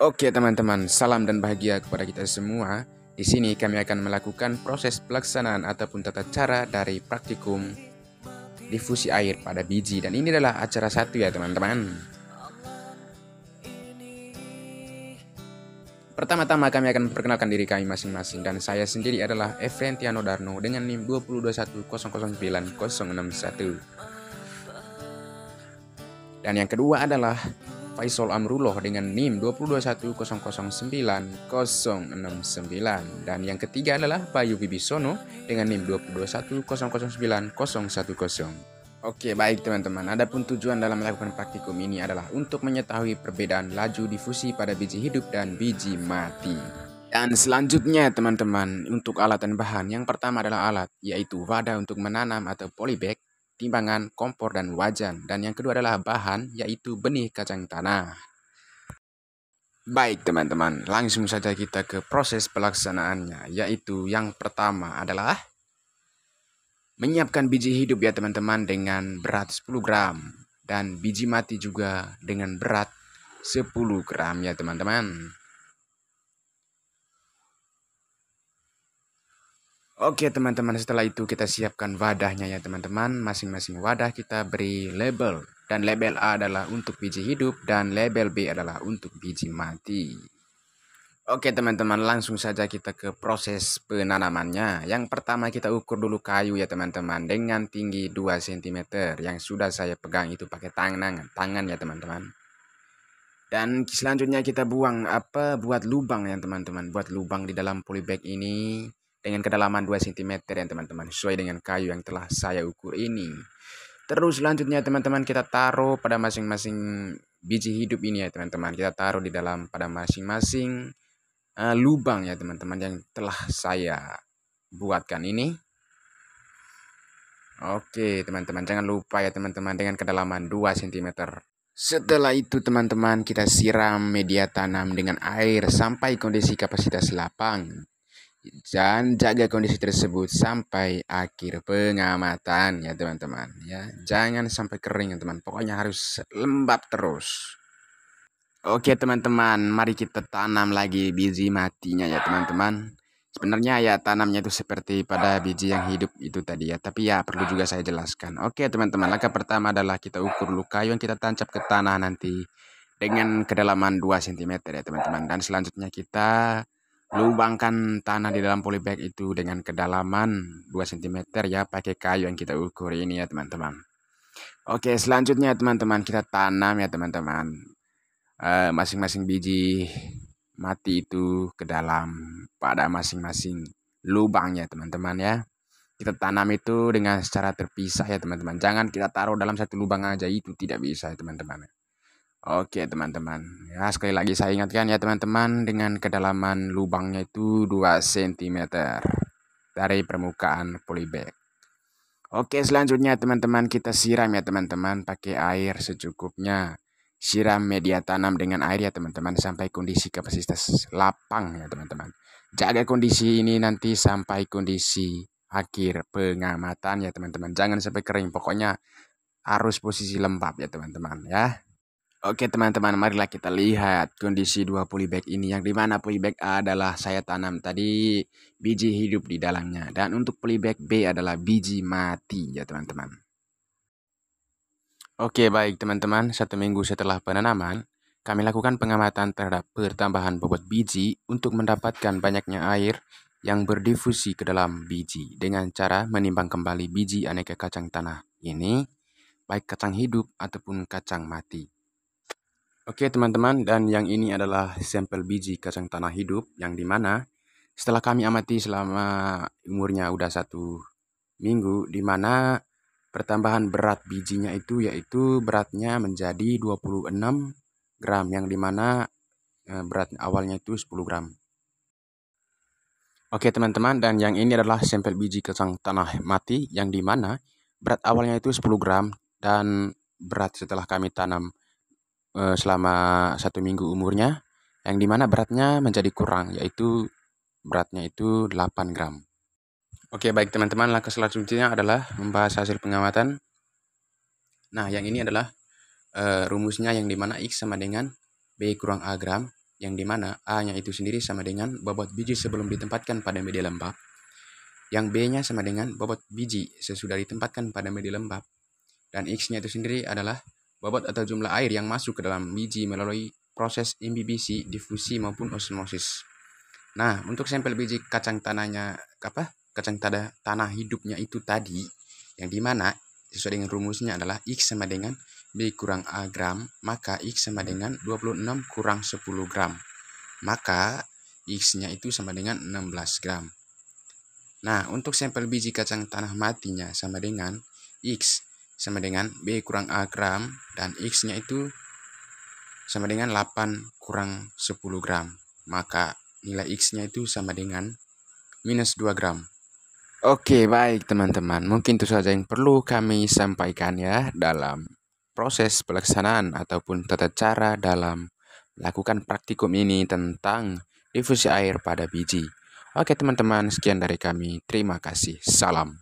Oke teman-teman, salam dan bahagia kepada kita semua. Di sini kami akan melakukan proses pelaksanaan ataupun tata cara dari praktikum difusi air pada biji. Dan ini adalah acara 1 ya teman-teman. Pertama-tama kami akan memperkenalkan diri kami masing-masing. Dan saya sendiri adalah Efrentiano Darno dengan NIM 20210096061. Dan yang kedua adalah Faisal Amrullah dengan NIM 221009069. Dan yang ketiga adalah Bayu Wibisono dengan NIM 221009010. Oke, baik teman-teman. Adapun tujuan dalam melakukan praktikum ini adalah untuk mengetahui perbedaan laju difusi pada biji hidup dan biji mati. Dan selanjutnya teman-teman, untuk alat dan bahan, yang pertama adalah alat, yaitu wadah untuk menanam atau polybag, timbangan, kompor, dan wajan. Dan yang kedua adalah bahan, yaitu benih kacang tanah. Baik teman-teman, langsung saja kita ke proses pelaksanaannya, yaitu yang pertama adalah menyiapkan biji hidup ya teman-teman dengan berat 10 gram. Dan biji mati juga dengan berat 10 gram ya teman-teman. Oke teman-teman, setelah itu kita siapkan wadahnya ya teman-teman. Masing-masing wadah kita beri label. Dan label A adalah untuk biji hidup dan label B adalah untuk biji mati. Oke teman-teman, langsung saja kita ke proses penanamannya. Yang pertama kita ukur dulu kayu ya teman-teman dengan tinggi 2 cm yang sudah saya pegang itu pakai tangan ya teman-teman. Dan selanjutnya kita buat lubang ya teman-teman. Buat lubang di dalam polybag ini dengan kedalaman 2 cm ya teman-teman, sesuai dengan kayu yang telah saya ukur ini. Terus selanjutnya teman-teman kita taruh pada masing-masing biji hidup ini ya teman-teman. Kita taruh di dalam pada masing-masing lubang ya teman-teman yang telah saya buatkan ini. Oke teman-teman, jangan lupa ya teman-teman dengan kedalaman 2 cm. Setelah itu teman-teman kita siram media tanam dengan air sampai kondisi kapasitas lapang. Dan jaga kondisi tersebut sampai akhir pengamatan ya teman-teman ya. Jangan sampai kering ya teman. Pokoknya harus lembab terus. Oke teman-teman, mari kita tanam lagi biji matinya ya teman-teman. Sebenarnya ya tanamnya itu seperti pada biji yang hidup itu tadi ya. Tapi ya perlu juga saya jelaskan. Oke teman-teman, langkah pertama adalah kita ukur dulu kayu yang kita tancap ke tanah nanti dengan kedalaman 2 cm ya teman-teman. Dan selanjutnya kita lubangkan tanah di dalam polybag itu dengan kedalaman 2 cm ya, pakai kayu yang kita ukur ini ya teman-teman. Oke, selanjutnya teman-teman kita tanam ya teman-teman. Masing-masing biji mati itu ke dalam pada masing-masing lubang ya teman-teman ya. Kita tanam itu dengan secara terpisah ya teman-teman. Jangan kita taruh dalam satu lubang aja, itu tidak bisa ya teman-teman. Oke teman-teman, ya sekali lagi saya ingatkan ya teman-teman, dengan kedalaman lubangnya itu 2 cm dari permukaan polybag. Oke, selanjutnya teman-teman kita siram ya teman-teman pakai air secukupnya. Siram media tanam dengan air ya teman-teman sampai kondisi kapasitas lapang ya teman-teman. Jaga kondisi ini nanti sampai kondisi akhir pengamatan ya teman-teman. Jangan sampai kering, pokoknya harus posisi lembab ya teman-teman ya. Oke teman-teman, marilah kita lihat kondisi dua polybag ini, yang dimana polybag A adalah saya tanam tadi biji hidup di dalamnya, dan untuk polybag B adalah biji mati ya teman-teman. Oke baik teman-teman, 1 minggu setelah penanaman kami lakukan pengamatan terhadap pertambahan bobot biji untuk mendapatkan banyaknya air yang berdifusi ke dalam biji dengan cara menimbang kembali biji aneka kacang tanah ini, baik kacang hidup ataupun kacang mati. Oke teman-teman, dan yang ini adalah sampel biji kacang tanah hidup yang dimana setelah kami amati selama umurnya udah 1 minggu, dimana pertambahan berat bijinya itu yaitu beratnya menjadi 26 gram, yang dimana berat awalnya itu 10 gram. Oke teman-teman, dan yang ini adalah sampel biji kacang tanah mati yang dimana berat awalnya itu 10 gram dan berat setelah kami tanam selama 1 minggu umurnya, yang dimana beratnya menjadi kurang, yaitu beratnya itu 8 gram. Oke baik teman-teman, langkah selanjutnya adalah membahas hasil pengamatan. Nah yang ini adalah rumusnya, yang dimana X sama dengan B kurang A gram. yang dimana A-nya itu sendiri sama dengan bobot biji sebelum ditempatkan pada media lembab, yang B-nya sama dengan bobot biji sesudah ditempatkan pada media lembab, dan X-nya itu sendiri adalah bobot atau jumlah air yang masuk ke dalam biji melalui proses imbibisi, difusi maupun osmosis. Nah, untuk sampel biji kacang tanahnya kacang tanah hidupnya itu tadi, yang dimana sesuai dengan rumusnya adalah X sama dengan B kurang A gram, maka X sama dengan 26 kurang 10 gram. Maka X-nya itu sama dengan 16 gram. Nah, untuk sampel biji kacang tanah matinya sama dengan X sama dengan B kurang A gram, dan X-nya itu sama dengan 8 kurang 10 gram. Maka nilai X-nya itu sama dengan minus 2 gram. Oke, baik teman-teman. Mungkin itu saja yang perlu kami sampaikan ya dalam proses pelaksanaan ataupun tata cara dalam melakukan praktikum ini tentang difusi air pada biji. Oke teman-teman, sekian dari kami. Terima kasih. Salam.